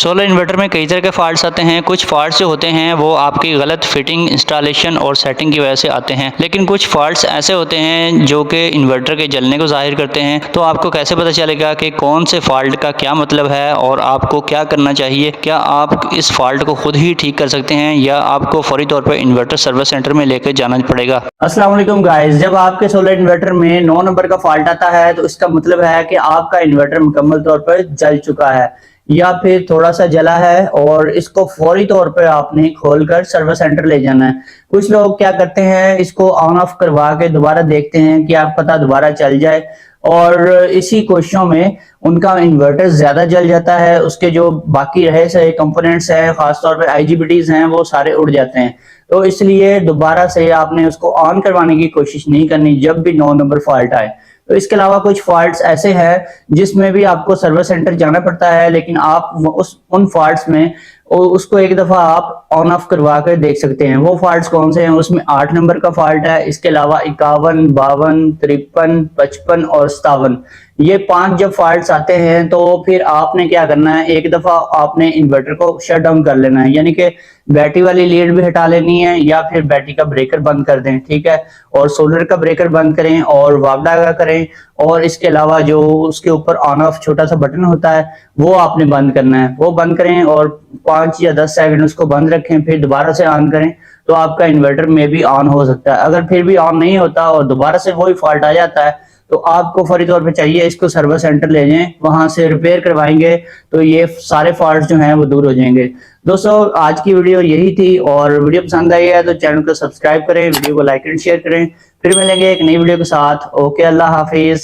Solar inverter में कई तरह के फॉल्ट्स आते हैं। कुछ फॉल्ट्स जो होते हैं वो आपकी गलत फिटिंग, इंस्टॉलेशन और सेटिंग की वजह से आते हैं, लेकिन कुछ फॉल्ट्स ऐसे होते हैं जो कि इन्वर्टर के जलने को जाहिर करते हैं। तो आपको कैसे पता चलेगा कि कौन से फॉल्ट का क्या मतलब है और आपको क्या करना चाहिए? क्या आप इस फॉल्ट को खुद ही ठीक कर सकते हैं या आपको फौरी तौर पर इन्वर्टर सर्विस सेंटर में लेकर जाना पड़ेगा? अस्सलाम वालेकुम गाइस, जब आपके सोलर इन्वर्टर में 9 नंबर का फॉल्ट आता है तो इसका मतलब है कि आपका इन्वर्टर मुकम्मल तौर पर जल चुका है या फिर थोड़ा सा जला है और इसको फौरी तौर पर आपने खोलकर सर्विस सेंटर ले जाना है। कुछ लोग क्या करते हैं, इसको ऑन ऑफ करवा के दोबारा देखते हैं कि आप पता दोबारा चल जाए, और इसी कोशिशों में उनका इन्वर्टर ज्यादा जल जाता है। उसके जो बाकी रहे से कंपोनेंट्स हैं, खासतौर पे आईजीबीटीज हैं, वो सारे उड़ जाते हैं। तो इसलिए दोबारा से आपने उसको ऑन करवाने की कोशिश नहीं करनी जब भी 9 नंबर फॉल्ट आए। तो इसके अलावा कुछ फॉल्ट्स ऐसे हैं जिसमें भी आपको सर्विस सेंटर जाना पड़ता है, लेकिन आप उन फॉल्ट्स में उसको एक दफा आप ऑन ऑफ करवा कर देख सकते हैं। वो फॉल्ट्स कौन से हैं? उसमें 8 नंबर का फॉल्ट है, इसके अलावा 51, 52, 53, 55 और 57, ये 5 जब फॉल्ट्स आते हैं तो फिर आपने क्या करना है, एक दफा आपने इन्वर्टर को शट डाउन कर लेना है, यानी कि बैटरी वाली लीड भी हटा लेनी है या फिर बैटरी का ब्रेकर बंद कर दें, ठीक है। और सोलर का ब्रेकर बंद करें और वापडा का करें, और इसके अलावा जो उसके ऊपर ऑन ऑफ छोटा सा बटन होता है वो आपने बंद करना है, वो बंद करें और 5 या 10 सेकंड उसको बंद रखें, फिर दोबारा से ऑन करें तो आपका इन्वर्टर में भी ऑन हो सकता है। अगर फिर भी ऑन नहीं होता और दोबारा से वही फॉल्ट आ जाता है तो आपको फौरी तौर पे चाहिए इसको सर्विस सेंटर ले जाएं, वहां से रिपेयर करवाएंगे तो ये सारे फॉल्ट जो हैं वो दूर हो जाएंगे। दोस्तों, आज की वीडियो यही थी, और वीडियो पसंद आई है तो चैनल को सब्सक्राइब करें, वीडियो को लाइक एंड शेयर करें। फिर मिलेंगे एक नई वीडियो के साथ। ओके, अल्लाह हाफिज।